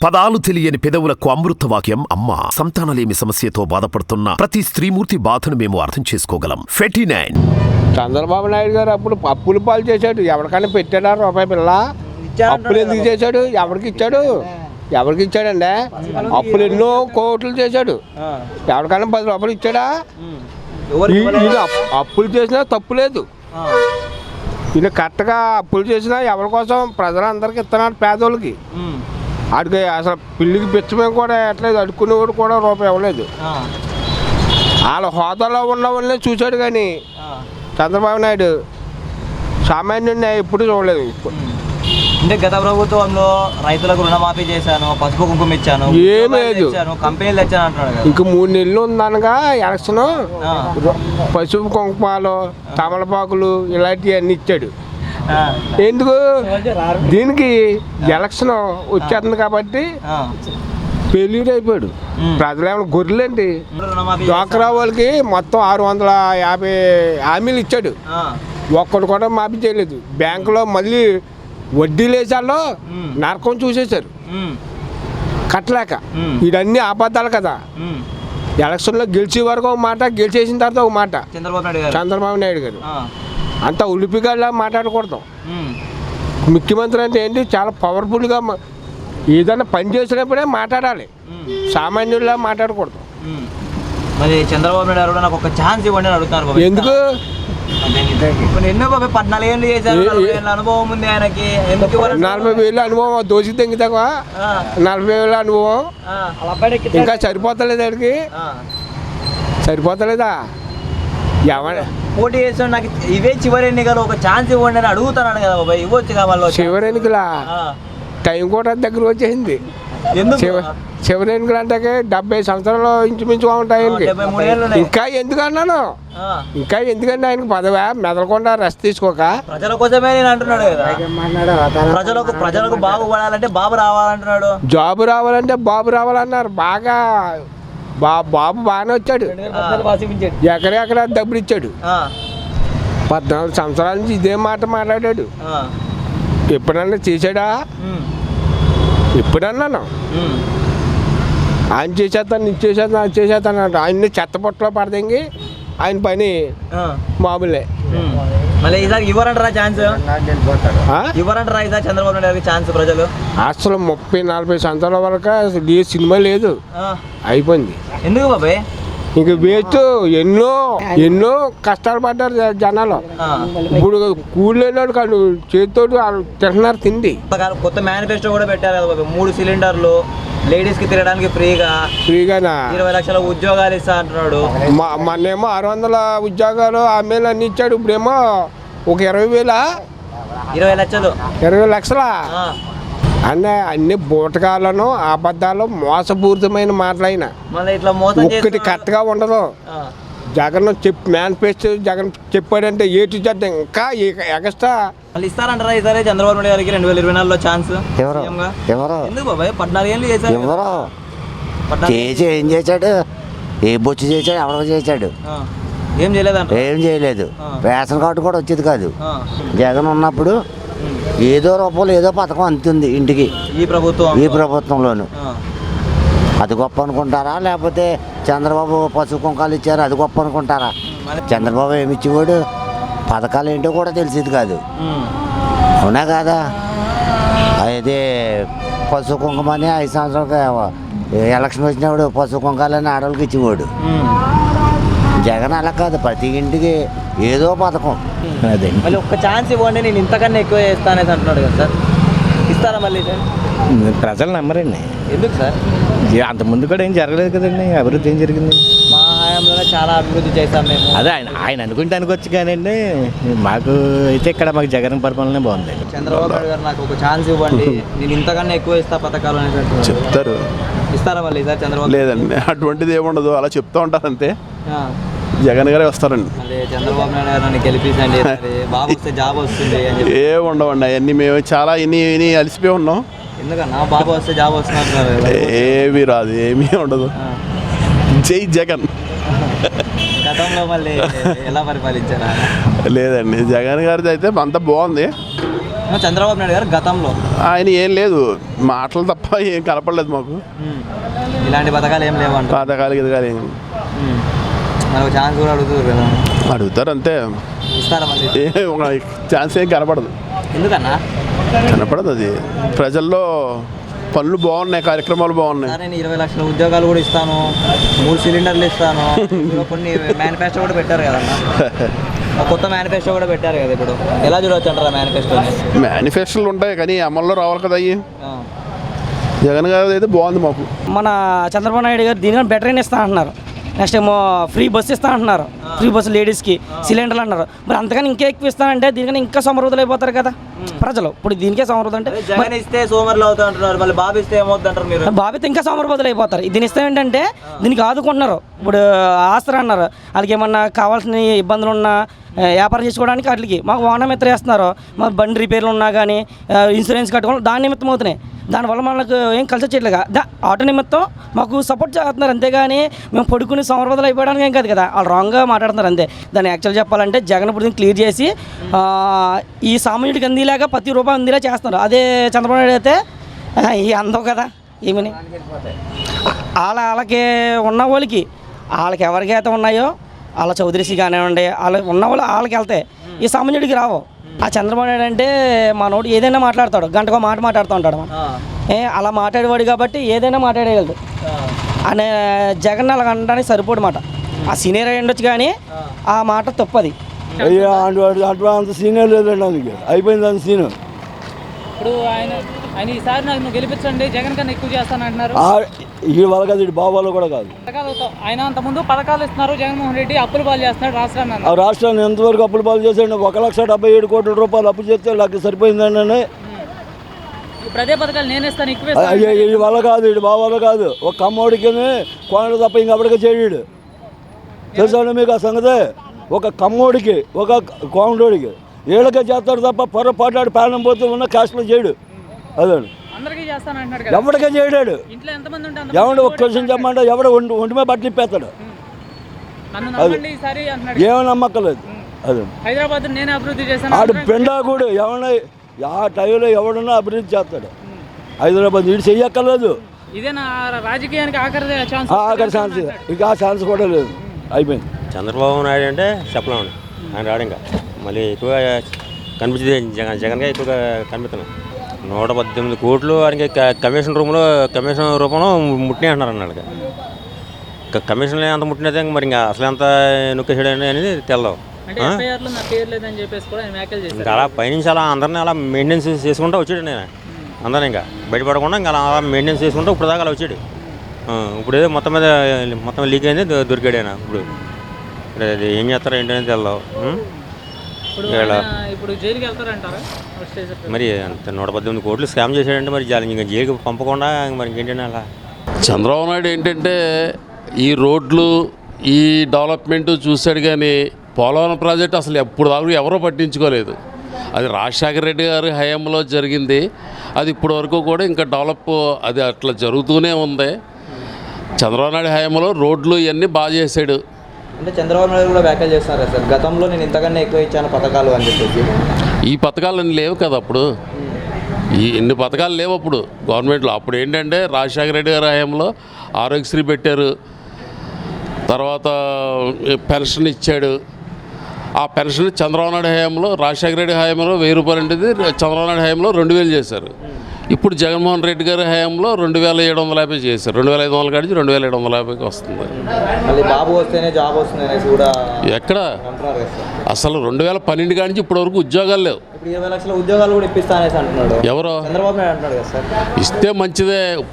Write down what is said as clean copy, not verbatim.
పదాలు తెలియని పెదవులకు అమృతవాక్యం అమ్మ. సంతానలేమి సమస్యతో బాధపడుతున్న ప్రతి స్త్రీమూర్తి బాధను మేము అర్థం చేసుకోగలం. 49 చంద్రబాబు నాయుడు గారు అప్పుడు అప్పులు పాలు చేశాడు. ఎవరికైనా పెట్టాడా రూపాయి పిల్ల? అప్పులు ఎందుకు చేశాడు? ఎవరికి ఇచ్చాడండి? అప్పులు ఎన్నో కోట్లు చేశాడు. ఎవరికైనా 10 రూపాయలు ఇచ్చాడా? అప్పులు చేసినా తప్పు లేదు. ఈయన కరెక్ట్గా అప్పులు చేసినా ఎవరి కోసం? ప్రజలందరికీ ఇస్తున్నాడు, పేదోళ్ళకి. ఆడికి అసలు పిల్లికి పిచ్చమేం కూడా ఎట్లేదు, అడుక్కునేవాడు కూడా రూపాయి ఇవ్వలేదు. వాళ్ళ హోదాలో ఉన్న వాళ్ళని చూశాడు, కానీ చంద్రబాబు నాయుడు సామాన్యుడిని ఎప్పుడు చూడలేదు. అంటే గత ప్రభుత్వంలో రైతులకు రుణమాఫీ చేశాను, పసుపు కుంకుమ ఇచ్చాను, ఏం లేదు, కంపెనీలు తెచ్చాను అంటున్నాడు. ఇంక 3 నెలలు ఉందనగా ఎలక్షన్, పసుపు కుంకుమాలు, తమలపాకులు ఇలాంటివి అన్నీ ఇచ్చాడు. ఎందుకు? దీనికి ఎలక్షన్ వచ్చేస్తుంది కాబట్టి ఫెయిల్యూర్ అయిపోయాడు. ప్రజలు ఏమైనా గొర్రెలేంటి? డ్వాక్రా వాళ్ళకి మొత్తం 650 హామీలు ఇచ్చాడు, ఒక్కడు కూడా మాఫీ చేయలేదు. బ్యాంకులో మళ్ళీ వడ్డీలు వేసాల్లో నరకం చూసేశారు కట్టలేక. ఇవన్నీ అబద్ధాలు కదా. ఎలక్షన్లో గెలిచే వరకు ఒక మాట, గెలిచేసిన తర్వాత ఒక మాట. చంద్రబాబు నాయుడు గారు అంతా ఉలిపిగాళ్ళ మాట్లాడకూడదు. ముఖ్యమంత్రి అంటే ఏంటి, చాలా పవర్ఫుల్గా ఏదైనా పని చేసినప్పుడే మాట్లాడాలి, సామాన్యుల్లా మాట్లాడకూడదు. మరి చంద్రబాబు నాయుడు గారు నాకు ఒక ఛాన్స్ ఇవ్వండి అని అడుగుతున్నారు. ఎందుకు? ఎన్నో 14 ఏళ్ళు చేశారు, 40 ఏళ్ళ అనుభవం ఉంది ఆయనకి. 40,000 అనుభవం దోసి తెంగితావా? 40,000 అనుభవం ఇంకా సరిపోతలేదు ఆడికి, సరిపోతలేదా? పోటీ చేస్తాడు, నాకు ఇవే చివరి ఎన్నికలు, ఒక ఛాన్స్ ఇవ్వండి అని అడుగుతున్నాను కదా బాబాయ్. ఇవ్వచ్చు కావాలి. చివరి ఎన్నికలా టైం కూడా దగ్గర వచ్చేసింది. చివరి ఎన్నికలు అంటే 70 సంవత్సరాలు ఇంచుమించుగా ఉంటాయి. ఇంకా ఎందుకన్నాను, ఇంకా ఎందుకంటే ఆయనకు పదవా మెదలకుండా రెస్ట్ తీసుకోక ప్రజల కోసమే నేను అంటున్నాడు కదా. ప్రజలకు బాగుపడాలంటే బాబు రావాలంటున్నాడు. జాబు రావాలంటే బాబు రావాలన్నారు. బాగా బాబు బాగానే వచ్చాడు, ఎక్కడెక్కడ డబ్బులు ఇచ్చాడు. 14 సంవత్సరాల నుంచి ఇదే మాట మాట్లాడాడు. ఎప్పుడన్నా చేశాడా? ఎప్పుడన్నాను ఆయన చేసేస్తాను, ఇచ్చేసేస్తాను, అది చేసేస్తాను అంట. ఆయన్ని చెత్తపొట్టలో పడదంగి ఆయన పని మామూలే. మళ్ళీ ఈసారి ఇవ్వరంటారా ఛాన్స్? ఇవ్వరంటారా ఈసారి చంద్రబాబు నాయుడు గారికి ఛాన్స్ ప్రజలు? అసలు 30-40 సంవత్సరాల వరకు అసలు ఏ సినిమా లేదు, అయిపోయింది. ఎందుకు బాబాయ్? ఇంక వేస్ట్. ఎన్నో కష్టాలు పడ్డారు జనాలు. ఇప్పుడు కూలీనాడు కాదు, చేతితో తింటున్నారు తిండి. కొత్త మేనిఫెస్టో కూడా పెట్టారు కదా బాబాయ్. 3 సిలిండర్లు లేడీస్ కి తిరగడానికి ఫ్రీగానా 20 లక్షల ఉద్యోగాలు ఇస్తా అంటున్నాడు. మొన్నేమో 600 ఉద్యోగాలు ఆమెలు అన్ని ఇచ్చాడు. ఇప్పుడేమో ఒక 20 లక్షలా అన్ని బూటకాలను, అబద్ధాలు, మోసపూరితమైన మాటలైన ఒక్కటి కరెక్ట్గా ఉండదు. జగన్ మేనిఫెస్టో జగన్ చెప్పాడంటే ఏటి చేద్దాం, ఇంకా ఎగస్ట్రా ఇస్తారంటారా ఈసారి చంద్రబాబు నాయుడు గారికి 2024లో ఛాన్స్? ఎందుకు బాబాయ్? 14 ఏళ్ళు చేశారు. ఏం చేశాడు? ఏ బొచ్చు చేశాడు? ఎవరో చేశాడు? ఏం చేయలేదు. రేషన్ కార్డు కూడా వచ్చేది కాదు. జగన్ ఉన్నప్పుడు ఏదో రూపంలో ఏదో పథకం అందుతుంది ఇంటికి. ఈ ప్రభుత్వంలోను అది గొప్ప అనుకుంటారా? లేకపోతే చంద్రబాబు పసుపు కుంకాలు ఇచ్చారు అది గొప్ప అనుకుంటారా? చంద్రబాబు ఏమి ఇచ్చేవాడు? పథకాలు ఏంటో కూడా తెలిసేది కాదు, అవునా కాదా? అయితే పసుపు కుంకుమని 5 సంవత్సరాలు ఎలక్షన్ వచ్చినప్పుడు పసుపు కుంకాలని ఆడవాళ్ళకి ఇచ్చేవాడు. జగన్ అలా కాదు, ప్రతి ఇంటికి ఏదో పథకం. అదే మళ్ళీ ఒక్క ఛాన్స్ ఇవ్వండి, నేను ఇంతకన్నా ఎక్కువ చేస్తానేది అంటున్నాడు కదా సార్. ఇస్తారా మళ్ళీ సార్? ప్రజలు నమ్మరండి. ఎందుకు సార్? అంత ముందు కూడా ఏం జరగలేదు కదండి. అభివృద్ధి ఏం జరిగింది? మా హయాంలోనే చాలా అభివృద్ధి చేస్తాం మేము. అదే ఆయన అనుకుంటే అనుకోవచ్చు, కానండి మాకు అయితే ఇక్కడ మాకు జగన్ పరిపాలనే బాగుంది. చంద్రబాబు నాయుడు గారు నాకు ఒక ఛాన్స్ ఇవ్వండి, నేను ఇంతకన్నా ఎక్కువ ఇస్తా పథకాలు అని చెప్తారు. ఇస్తారా మళ్ళీ సార్ చంద్రబాబు? లేదండి, అటువంటిది ఏముండదు, అలా చెప్తూ ఉంటారు అంతే. జగన్ గారే వస్తారండి. చంద్రబాబు నాయుడు గారు గెలిపించండి, బాబు వస్తే జాబ్ వస్తుంది అని చెప్పి ఏముండవండి. అవన్నీ మేము చాలా ఇన్ని అలసిపోయి ఉన్నాం. ఎందుకన్నా బాబు వస్తే జాబ్ వస్తున్నారు? ఏమీ రాదు, ఏమీ ఉండదు. జై జగన్. గతంలో మళ్ళీ ఎలా పరిపాలించారా? లేదండి, జగన్ గారిది అయితే అంత బాగుంది. చంద్రబాబు నాయుడు గారు గతంలో ఆయన ఏం లేదు, మాటలు తప్ప ఏం కనపడలేదు మాకు. ఇలాంటి పథకాలు ఏం లేవంట. పాతకాలు గితకాలు ఏం మరి ఒక ఛాన్స్ కూడా అడుగుతారు కదా. అడుగుతారు అంతే, ఇస్తారా మళ్ళీ? ఒక ఛాన్స్ ఏం కనపడదు. ఎందుకన్నా కనపడదు, అది ప్రజల్లో పనులు బాగున్నాయి, కార్యక్రమాలు బాగున్నాయి. సార్, నేను 20 లక్షల ఉద్యోగాలు కూడా ఇస్తాను, 3 సిలిండర్లు ఇస్తాను, ఇప్పుడు కొన్ని మేనిఫెస్టో కూడా పెట్టారు కదన్నా. కొత్త మేనిఫెస్టో కూడా పెట్టారు కదా. ఇప్పుడు ఎలా చూడవచ్చు అంటారా మేనిఫెస్టోని? మేనిఫెస్టోలు ఉంటాయి కానీ అమల్లో రావాలి కదా అయ్యి. జగన్ గారు అయితే బాగుంది మాకు. మన చంద్రబాబు నాయుడు గారు దీనికన్నా బెటర్ ఇస్తా అంటున్నారు. నెక్స్ట్ ఏమో ఫ్రీ బస్సు ఇస్తా అంటున్నారు, ఫ్రీ బస్సు లేడీస్కి, సిలిండర్లు అంటున్నారు. మరి అంతకని ఇంకా ఎక్కువ ఇస్తానంటే దీనికన్నా ఇంకా సమృద్ధులు అయిపోతారు కదా ప్రజలు. ఇప్పుడు దీనికే సమృద్ధి అంటే జగన్ ఇస్తే సోమరులు అవుతా అంటున్నారు, మళ్ళీ బాబు ఇస్తే ఏమవుతుంది అంటారు మీరు? బాబితే ఇంకా సమృద్ధులు అయిపోతారు. దీని ఇస్తే ఏంటంటే దీనికి ఆదుకుంటున్నారు. ఇప్పుడు ఆస్తులు అన్నారు, వాళ్ళకి ఏమన్నా కావాల్సిన ఇబ్బందులు ఉన్నా వ్యాపారం చేసుకోవడానికి వాటికి మాకు వాహనమిత్ర వేస్తున్నారు. మా బండి రిపేర్లు ఉన్నా కానీ ఇన్సూరెన్స్ కట్టుకోవాలి, దాని నిమిత్తం అవుతున్నాయి. దానివల్ల మనకు ఏం కలిసి చేయట్లేగా, ఆటో నిమిత్తం మాకు సపోర్ట్ చేస్తున్నారు. అంతేగాని మేము పడుకుని సమృద్ధులు అయిపోవడానికి ఏం కాదు కదా, వాళ్ళు రాంగ్గా మాట్లాడుతున్నారు అంతే. దాన్ని యాక్చువల్ చెప్పాలంటే జగన్ ఇప్పుడు క్లియర్ చేసి ఈ సామాన్యుడికి అందేలాగా ప్రతి రూపాయి అందేలా చేస్తున్నారు. అదే చంద్రబాబు నాయుడు అయితే ఈ అందవు కదా ఏమని వాళ్ళకి ఉన్న వాళ్ళకి ఎవరికైతే ఉన్నాయో వాళ్ళ చౌదరిసి కానివ్వండి, వాళ్ళ ఉన్న వాళ్ళు వాళ్ళకి వెళ్తాయి, ఈ సామాన్యుడికి రావు. ఆ చంద్రబాబు నాయుడు అంటే మనోడు ఏదైనా మాట్లాడతాడు, గంటకో మాట మాట్లాడుతూ ఉంటాడు. అలా మాట్లాడేవాడు కాబట్టి ఏదైనా మాట్లాడేయగలడు. అనే జగన్ అలా అనడానికి సరిపోడు మాట. ఆ సీనియర్ అయి ఉండొచ్చు కానీ ఆ మాట తప్పది. అంత సీనియర్ లేదండి, అందుకే అయిపోయింది అంత సీనియర్. ఇప్పుడు ఆయన ఈసారి నాకు గెలిపించండి, జగన్ కన్నా ఎక్కువ చేస్తానంటున్నారు. ఈ వాళ్ళ కాదు, ఇటు బాబు వాళ్ళు కూడా కాదు. ఆయన అంతకుముందు పథకాలు ఇస్తున్నారు, జగన్మోహన్ రెడ్డి అప్పులు పాలు చేస్తున్నాడు రాష్ట్రాన్ని. ఆ రాష్ట్రాన్ని ఎంతవరకు అప్పులు పాలు చేసాడు? 1,77 కోట్ల రూపాయలు అప్పు చేస్తే నాకు సరిపోయిందండి. ఇప్పుడు అదే పథకాలు నేను ఇస్తాను ఎక్కువ. ఈ వాళ్ళ కాదు, ఇటు బాబు వాళ్ళు కాదు. ఒక కమ్మోడికి కోనలు తప్ప ఇంకప్పటికే చేయడు. తెలుసండి మీకు ఆ సంగతి? ఒక కమ్మోడికి ఒక కోనలోడికి ఏళ్ళకే చేస్తాడు తప్ప పొరపాటు ప్రాణం పోతే ఉన్న క్యాస్ట్లో చేయడు. అదే ఎవరికే చేయడాడు. ఎవడు ఒక క్వశ్చన్ చెప్పమంటే ఎవడ ఒంటి మీద బట్టలు ఇప్పేస్తాడు. ఏమో నమ్మక్కలేదు. అదే హైదరాబాద్ నేను అభివృద్ధి చేశాను. ఆడు పెండా కూడా ఎవడన్నా ఆ టైంలో ఎవడన్నా అభివృద్ధి చేస్తాడు. హైదరాబాద్ వీడు చెయ్యక్కర్లేదు. ఇదేనా రాజకీయానికి ఆఖరి ఛాన్స్? ఇక ఆ ఛాన్స్ కూడా లేదు, అయిపోయింది. చంద్రబాబు నాయుడు అంటే చెప్పలేమండి, ఆయన రాడు ఇంకా. మళ్ళీ ఎక్కువగా కనిపించేది జగన్గా ఎక్కువగా కనిపిస్తున్నాయి. 118 కోట్లు ఆయనకి కమిషన్ రూపంలో ముట్టినాయి అంటున్నారు అన్నాడు. కమిషన్ అంత ముట్టినదే మరి ఇంకా అసలు ఎంత నొక్కేసాడు అనేది తెలవు. ఇంకా అలా పైనుంచి అలా అందరినీ అలా మెయింటెనెన్స్ చేసుకుంటూ వచ్చాడు. నేను అందరినీ ఇంకా బయటపడకుండా ఇంకా అలా మెయింటెనెన్స్ చేసుకుంటూ ఇప్పుడు దాకా అలా వచ్చాడు. ఇప్పుడు ఏదో మొత్తం లీక్ అయింది, దొరికాడు ఆయన. ఇప్పుడు అది ఏం చేస్తారో ఏంటనేది తెలవు. మరి అంత 118 కోట్లు స్కామ్ చేశాడంటే మరి ఇంకా జైలుకి పంపకుండా మరి ఇంకేంటంటే అలా. చంద్రబాబు నాయుడు ఏంటంటే ఈ రోడ్లు ఈ డెవలప్మెంట్ చూశాడు కానీ పోలవరం ప్రాజెక్టు అసలు ఎప్పుడు దాకా ఎవరో పట్టించుకోలేదు. అది రాజశేఖర రెడ్డి గారి హయాంలో జరిగింది. అది ఇప్పటి వరకు కూడా ఇంకా డెవలప్ అది అట్లా జరుగుతూనే ఉంది. చంద్రబాబు నాయుడు హయాంలో రోడ్లు ఇవన్నీ బాగా చేశాడు. అంటే చంద్రబాబు నాయుడు కూడా వ్యాఖ్యలు చేస్తున్నారా సార్, గతంలో నేను ఇంతకన్నా ఎక్కువ ఇచ్చాను పథకాలు అని చెప్పేసి? ఈ పథకాలు అన్నీ లేవు కదా అప్పుడు, ఇన్ని పథకాలు లేవు అప్పుడు గవర్నమెంట్లో. అప్పుడు ఏంటంటే రాజశేఖర రెడ్డి గారి హయాంలో ఆరోగ్యశ్రీ పెట్టారు, తర్వాత పెన్షన్ ఇచ్చాడు. ఆ పెన్షన్ చంద్రబాబు నాయుడు హయాంలో, రాజశేఖర రెడ్డి హయాంలో 1000 రూపాయలు ఉండేది, చంద్రబాబు నాయుడు హయాంలో 2000 చేశారు. ఇప్పుడు జగన్మోహన్ రెడ్డి గారి హయాంలో 2750 చేశారు. 2500 కాడిచి 2750కి వస్తుంది. బాబు వస్తేనే జాబ్ వస్తుంది అనేసి కూడా ఎక్కడ అసలు 2012 కాడిచి ఇప్పటి వరకు ఉద్యోగాలు లేవు. 20 లక్షల ఉద్యోగాలు కూడా ఇప్పిస్తా అనేసి అంటున్నాడు ఎవరో చంద్రబాబు నాయుడు అంటున్నాడు కదా సార్. ఇస్తే మంచిదే.